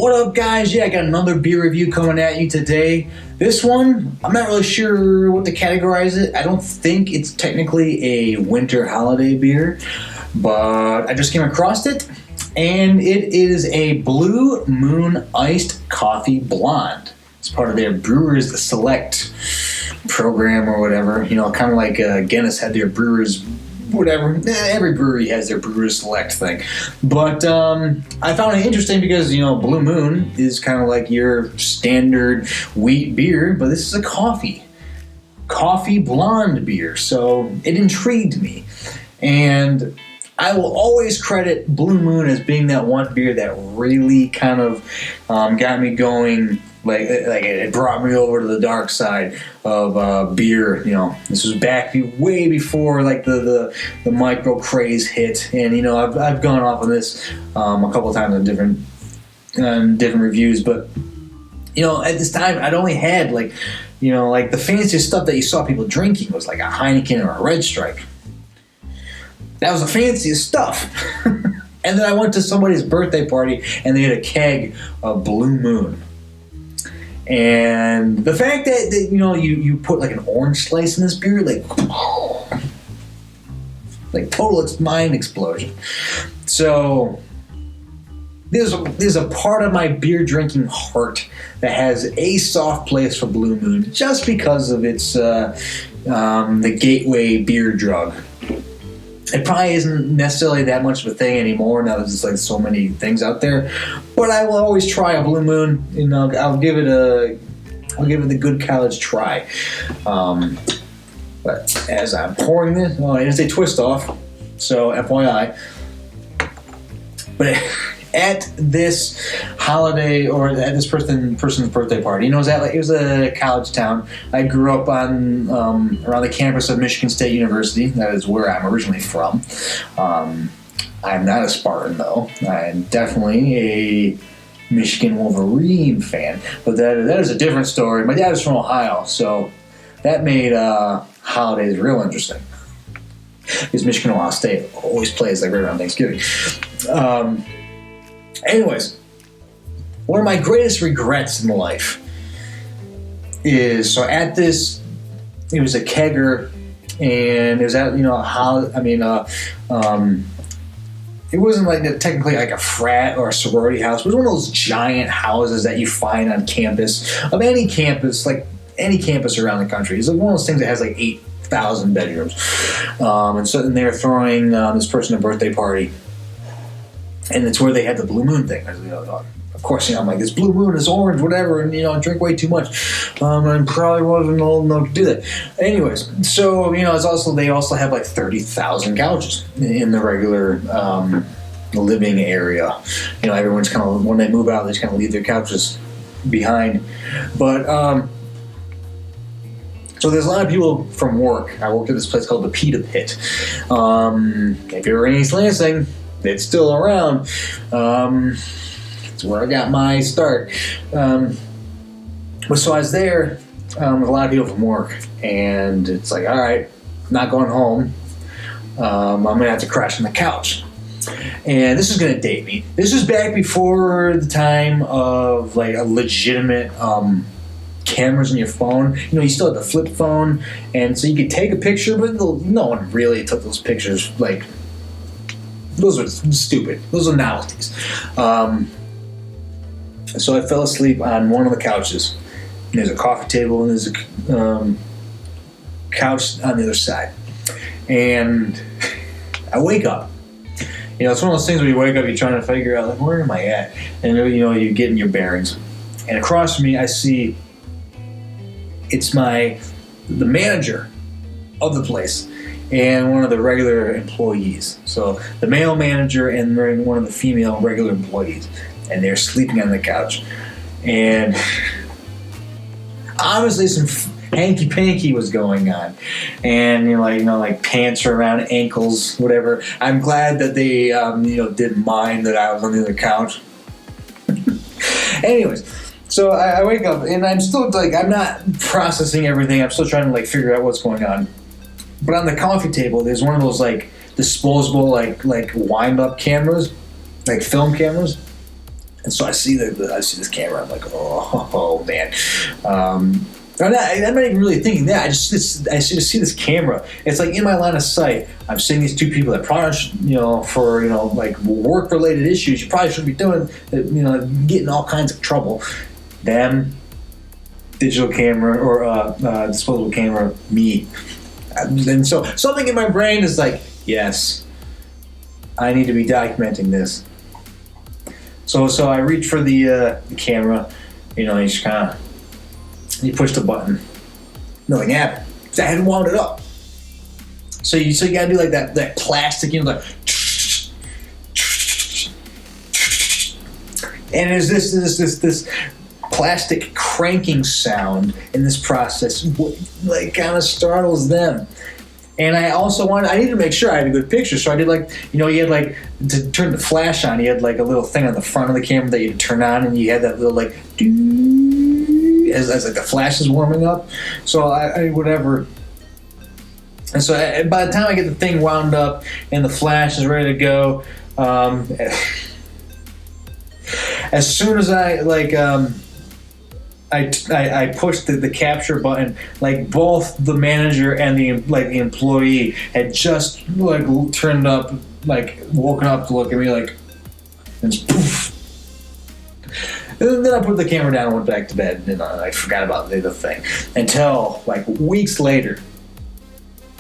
What up, guys? Yeah, I got another beer review coming at you today. This one, I'm not really sure what to categorize it. I don't think it's technically a winter holiday beer, but I just came across it, and it is a Blue Moon Iced Coffee Blonde. It's part of their Brewers Select program or whatever. You know, kind of like Guinness had their Brewers whatever. Every brewery has their Brewers Select thing. But I found it interesting because, you know, Blue Moon is kind of like your standard wheat beer, but this is a coffee blonde beer. So it intrigued me. And I will always credit Blue Moon as being that one beer that really kind of got me going. Like it brought me over to the dark side of beer. You know, this was back way before like the micro craze hit, and you know I've gone off on this a couple of times in different reviews. But you know, at this time I'd only had like the fanciest stuff that you saw people drinking was like a Heineken or a Red Stripe. That was the fanciest stuff. And then I went to somebody's birthday party and they had a keg of Blue Moon. And the fact that you know you put like an orange slice in this beer, like total mind explosion. So there's a part of my beer drinking heart that has a soft place for Blue Moon, just because of its the gateway beer drug. It probably isn't necessarily that much of a thing anymore now that there's like so many things out there. But I will always try a Blue Moon. You know, I'll give it the good college try. But as I'm pouring this, it is a twist off, so FYI. But at this holiday or at this person's birthday party, you know, it was a college town. I grew up on around the campus of Michigan State University. That is where I'm originally from. I'm not a Spartan though. I'm definitely a Michigan Wolverine fan, but that is a different story. My dad is from Ohio, so that made holidays real interesting. Because Michigan Ohio State always plays like right around Thanksgiving. Anyways, one of my greatest regrets in life is, so at this, it was a kegger, and it was at, it wasn't like technically like a frat or a sorority house. It was one of those giant houses that you find on campus, of any campus, like any campus around the country. It's like one of those things that has like 8,000 bedrooms. And so then they're throwing this person a birthday party. And it's where they had the Blue Moon thing. Of course, I'm like, this Blue Moon is orange, whatever, and, I drink way too much. And probably wasn't old enough to do that. Anyways, so, they also have like 30,000 couches in the regular living area. Everyone's kind of, when they move out, they just kind of leave their couches behind. But, so there's a lot of people from work. I worked at this place called the Pita Pit. If you're in East Lansing, it's still around. It's where I got my start. But so I was there with a lot of people from work, and it's like, all right, I'm not going home. I'm going to have to crash on the couch. And this is going to date me. This was back before the time of like a legitimate cameras on your phone. You still had the flip phone, and so you could take a picture, but no one really took those pictures. Like, those are stupid. Those are novelties. So I fell asleep on one of the couches. And there's a coffee table and there's a couch on the other side. And I wake up. It's one of those things where you wake up, you're trying to figure out, like, where am I at? And, you're getting your bearings. And across from me, I see it's the manager of the place and one of the regular employees. So the male manager and one of the female regular employees. And they're sleeping on the couch. And obviously some hanky-panky was going on. And, like pants around ankles, whatever. I'm glad that they, didn't mind that I was under the couch. Anyways, so I wake up and I'm still, I'm not processing everything. I'm still trying to, figure out what's going on. But on the coffee table, there's one of those, disposable, wind-up cameras, film cameras. And so I see this camera. I'm like, oh man. I'm not even really thinking that. I just see this camera. It's like in my line of sight. I'm seeing these two people that probably, for like work-related issues, you probably shouldn't be doing, getting all kinds of trouble. Them, digital camera or disposable camera, me. And so something in my brain is like, yes, I need to be documenting this. So I reach for the camera, you just kind of. You push the button. Nothing happened. I hadn't wound it up. So you gotta do like that plastic, like. And there's this plastic cranking sound in this process, like kind of startles them. And I also I needed to make sure I had a good picture, so I did you had like to turn the flash on. You had like a little thing on the front of the camera that you had to turn on, and you had that little like as like the flash is warming up. So I whatever. And so by the time I get the thing wound up and the flash is ready to go, as soon as I pushed the capture button, like both the manager and the employee had just like turned up, like woken up to look at me like, and just poof. And then I put the camera down and went back to bed, and I forgot about the thing until like weeks later.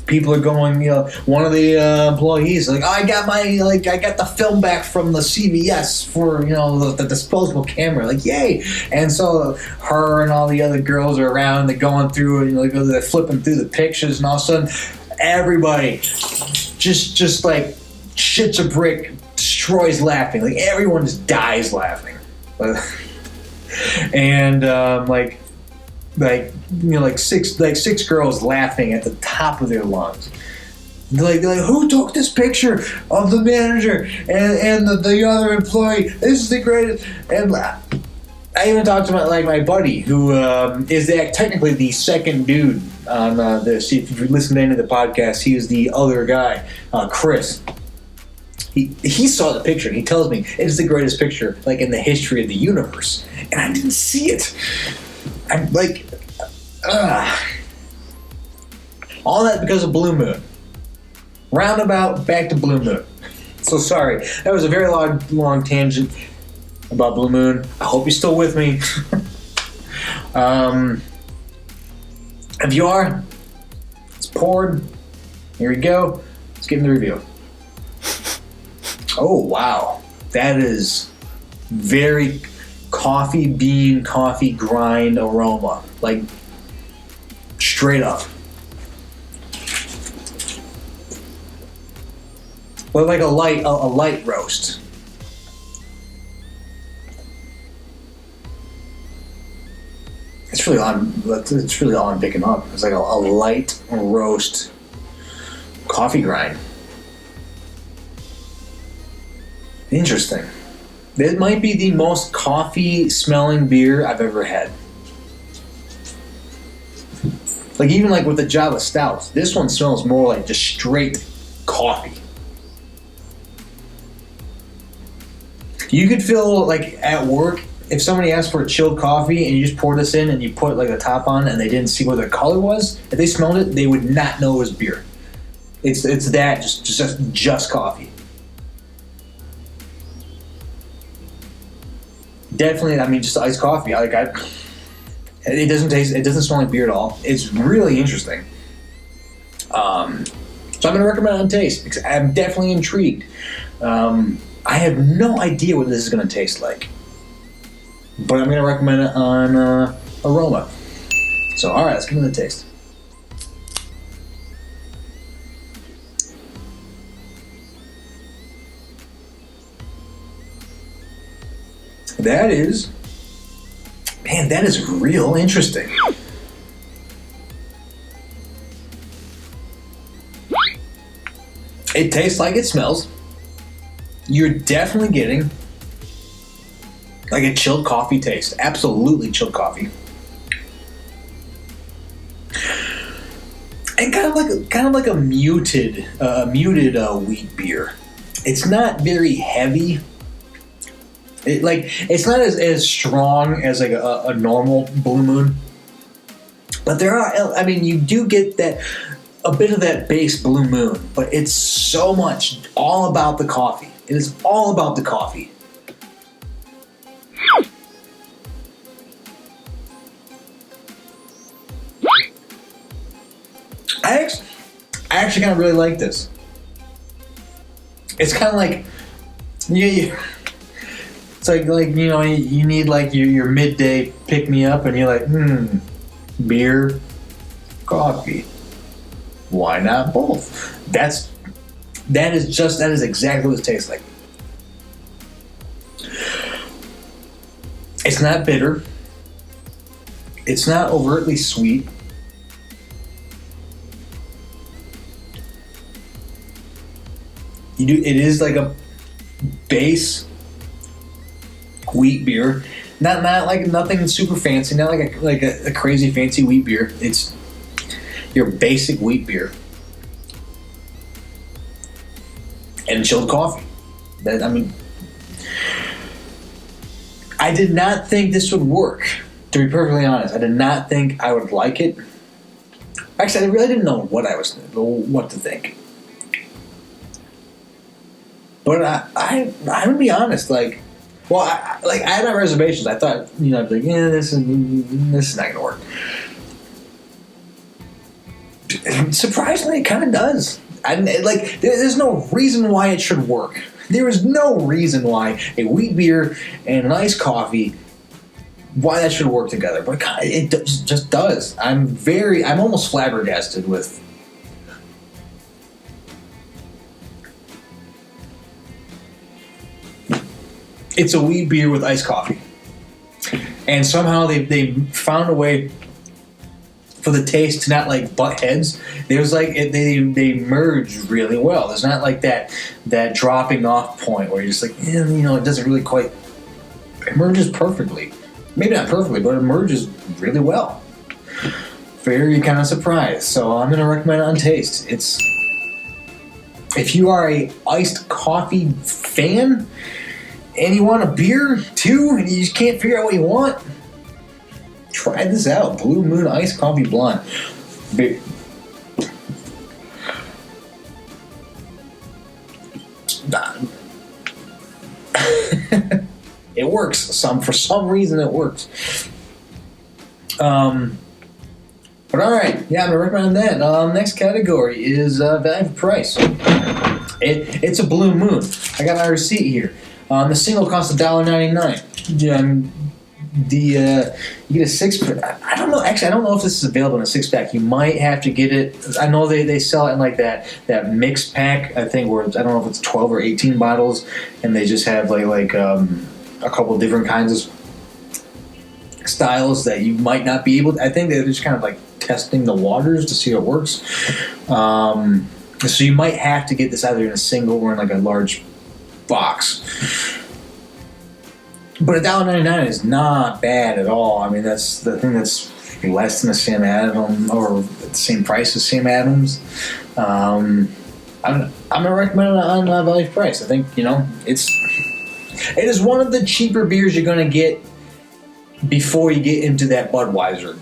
People are going, one of the employees like, I got the film back from the CVS for, the disposable camera, like, yay. And so her and all the other girls are around, they're going through and they're flipping through the pictures, and all of a sudden everybody just like shits a brick, destroys laughing. Like everyone just dies laughing. And six girls laughing at the top of their lungs. They're like, who took this picture of the manager and the other employee? This is the greatest. And I even talked to my buddy who is technically the second dude on this. If you listen to any of the podcast, he is the other guy, Chris. He saw the picture and he tells me it's the greatest picture like in the history of the universe, and I didn't see it. I'm like, all that because of Blue Moon. Roundabout back to Blue Moon. So sorry, that was a very long tangent about Blue Moon. I hope you're still with me. If you are, it's poured. Here we go. Let's get in the review. Oh wow, that is very coffee bean, coffee grind aroma, like straight up. But like a light roast. It's really all I'm picking up. It's like a light roast coffee grind. Interesting. It might be the most coffee-smelling beer I've ever had. Like even like with the Java Stout, this one smells more like just straight coffee. You could feel like at work, if somebody asked for a chilled coffee and you just pour this in and you put like a top on and they didn't see what the color was, if they smelled it, they would not know it was beer. It's that just coffee. Definitely, I mean, just iced coffee. It doesn't smell like beer at all. It's really interesting. So I'm going to recommend it on taste because I'm definitely intrigued. I have no idea what this is going to taste like, but I'm going to recommend it on aroma. So, all right, let's give it a taste. That is real interesting. It tastes like it smells. You're definitely getting like a chilled coffee taste. Absolutely chilled coffee. And kind of like a muted wheat beer. It's not very heavy. It's not as strong as like a normal Blue Moon, but there are. I mean, you do get that a bit of that base Blue Moon, but it's so much all about the coffee. It is all about the coffee. I actually kind of really like this. It's kind of like, yeah. It's like you know, you need like your midday pick me up, and you're like, beer, coffee. Why not both? That is exactly what it tastes like. It's not bitter. It's not overtly sweet. It is like a base wheat beer, not like nothing super fancy, not like a crazy fancy wheat beer. It's your basic wheat beer and chilled coffee. I did not think this would work. To be perfectly honest, I did not think I would like it. Actually, I really didn't know what to think. But I'm gonna be honest. I had my reservations. I thought, I'd be like, this is not gonna work. Surprisingly, it kind of does. There's no reason why it should work. There is no reason why a wheat beer and an iced coffee, why that should work together. But it just does. I'm almost flabbergasted with. It's a wheat beer with iced coffee, and somehow they found a way for the taste to not like butt heads. There's they merge really well. There's not like that dropping off point where you're just like, it doesn't really quite. It merges perfectly, maybe not perfectly, but it merges really well. Very kind of surprised. So I'm gonna recommend it on taste. If you are a iced coffee fan. And you want a beer too, and you just can't figure out what you want? Try this out. Blue Moon Iced Coffee Blonde. It works. For some reason it works. But alright, yeah, I'm gonna recommend that. Next category is value for price. It's a Blue Moon. I got my receipt here. The single costs $1.99. You get a six. I don't know. Actually, I don't know if this is available in a 6-pack. You might have to get it. I know they sell it in like that mixed pack. I think where I don't know if it's 12 or 18 bottles, and they just have like a couple different kinds of styles that you might not be able to. I think they're just kind of like testing the waters to see how it works. So you might have to get this either in a single or in like a large box. But $1.99 is not bad at all. I mean, that's the thing that's less than a Sam Adams, or the same price as Sam Adams. I'm gonna recommend it on value price. I think it is one of the cheaper beers you're gonna get before you get into that Budweiser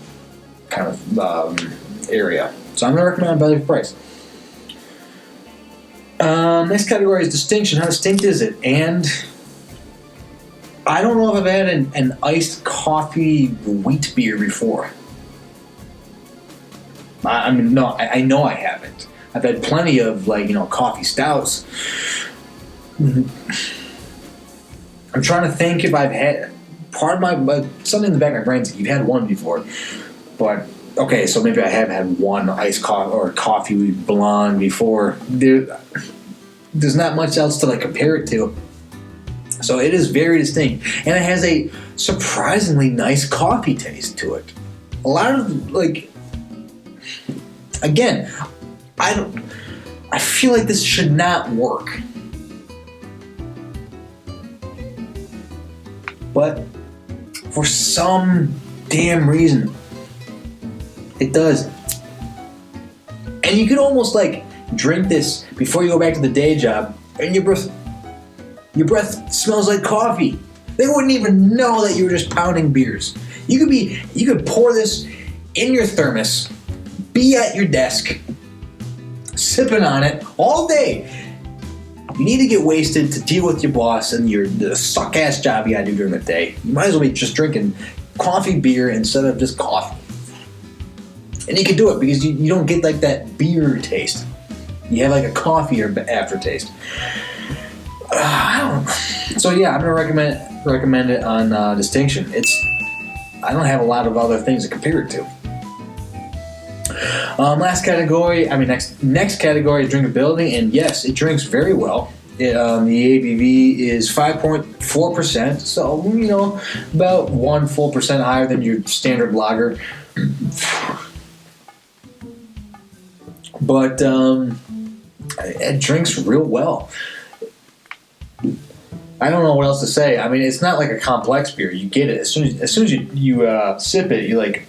kind of area. So I'm gonna recommend it on value price. Next category is distinction. How distinct is it? And I don't know if I've had an iced coffee wheat beer before. I know I haven't. I've had plenty of coffee stouts. I'm trying to think if I've had something in the back of my brain is like, you've had one before, but okay, so maybe I have had one iced coffee or coffee blonde before. There's not much else to compare it to. So it is very distinct, and it has a surprisingly nice coffee taste to it. A lot of again, I feel like this should not work, but for some damn reason, it does. And you could almost drink this before you go back to the day job, and your breath smells like coffee. They wouldn't even know that you were just pounding beers. You could pour this in your thermos, be at your desk, sipping on it all day. You need to get wasted to deal with your boss and the suck-ass job you gotta do during the day. You might as well be just drinking coffee beer instead of just coffee. And you can do it because you don't get like that beer taste. You have like a coffee or aftertaste. So yeah, I'm gonna recommend it on Distinction. I don't have a lot of other things to compare it to. Next category is drinkability, and yes, it drinks very well. The ABV is 5.4%, so about 1 full percent higher than your standard lager. But it drinks real well. I don't know what else to say. I mean, it's not like a complex beer. You get it as soon as you sip it. You like.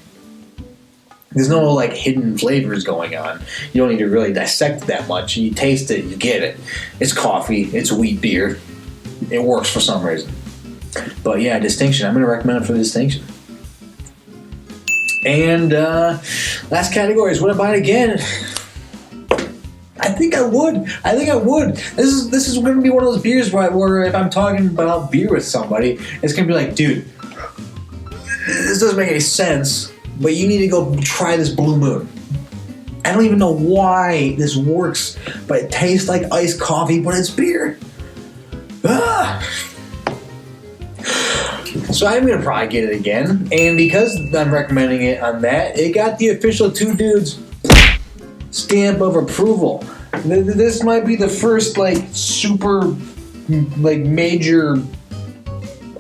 There's no like hidden flavors going on. You don't need to really dissect it that much. You taste it, you get it. It's coffee. It's wheat beer. It works for some reason. But yeah, Distinction. I'm going to recommend it for the Distinction. And last category is would I buy it again? I think I would. This is going to be one of those beers where if I'm talking about beer with somebody, it's going to be like, dude, this doesn't make any sense, but you need to go try this Blue Moon. I don't even know why this works, but it tastes like iced coffee, but it's beer. So I'm going to probably get it again, and because I'm recommending it on that, it got the official Two Dudes stamp of approval. This might be the first like super like major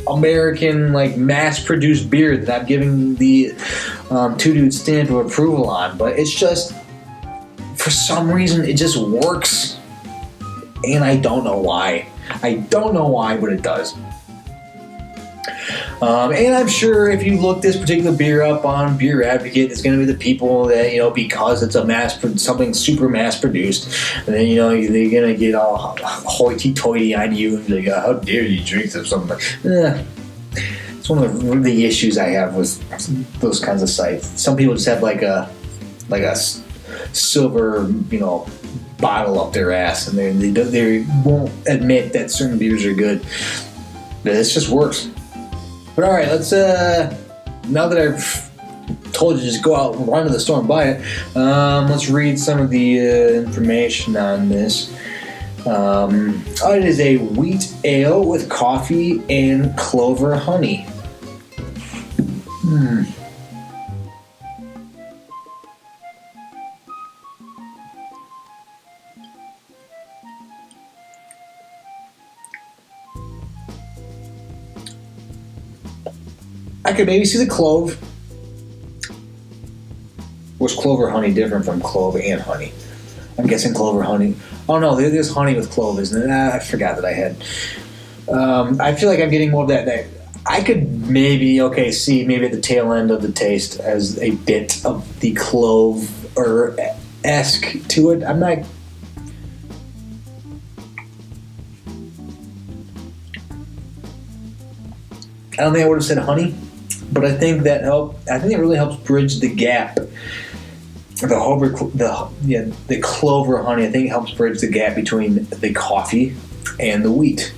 American like mass-produced beer that I'm giving the Two Dudes stamp of approval on, but it's just for some reason it just works, and I don't know why. But it does. And I'm sure if you look this particular beer up on Beer Advocate, it's going to be the people that, because it's something super mass produced, and then, they're going to get all hoity-toity on you and like, how dare you drink this? Something like, it's one of the issues I have with those kinds of sites. Some people just have like a silver, bottle up their ass, and they won't admit that certain beers are good. But it just works. But all right, let's now that I've told you to just go out and run to the store and buy it, let's read some of the information on this. It is a wheat ale with coffee and clover honey. I could maybe see the clove. Was clover honey different from clove and honey? I'm guessing clover honey. Oh no, there's honey with clove, isn't it? I forgot that I had. I feel like I'm getting more of that. I could maybe see maybe at the tail end of the taste as a bit of the clove or esque to it. I'm not. I don't think I would have said honey. But I think that it really helps bridge the gap. The clover honey, I think, helps bridge the gap between the coffee and the wheat.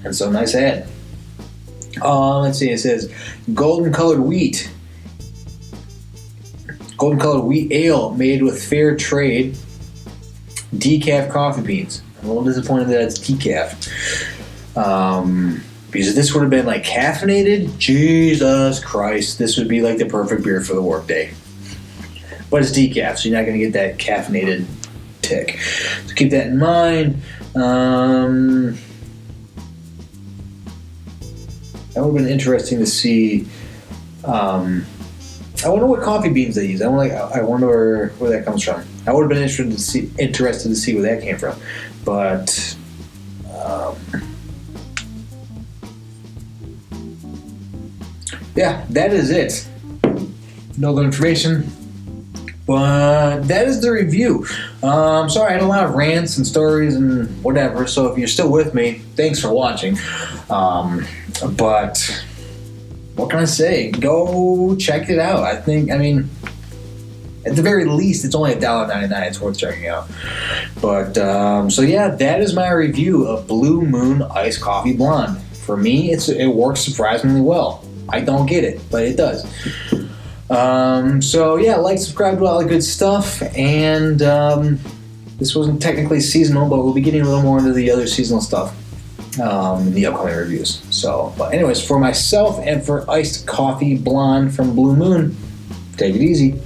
And so nice ad. Let's see. It says golden colored wheat ale made with fair trade decaf coffee beans. I'm a little disappointed that it's decaf. Because if this would have been like caffeinated, Jesus Christ, this would be like the perfect beer for the workday. But it's decaf, so you're not going to get that caffeinated tick. So keep that in mind. That would have been interesting to see. I wonder what coffee beans they use. I wonder where that comes from. I would have been interested to see where that came from. But yeah, that is it. No other information. But that is the review. Sorry, I had a lot of rants and stories and whatever, so if you're still with me, thanks for watching. But what can I say? Go check it out. I mean, at the very least, it's only $1.99. It's worth checking out. But, so yeah, that is my review of Blue Moon Iced Coffee Blonde. For me, it works surprisingly well. I don't get it, but it does. So yeah, like, subscribe to all the good stuff, and this wasn't technically seasonal, but we'll be getting a little more into the other seasonal stuff in the upcoming reviews. So, but anyways, for myself and for Iced Coffee Blonde from Blue Moon, take it easy.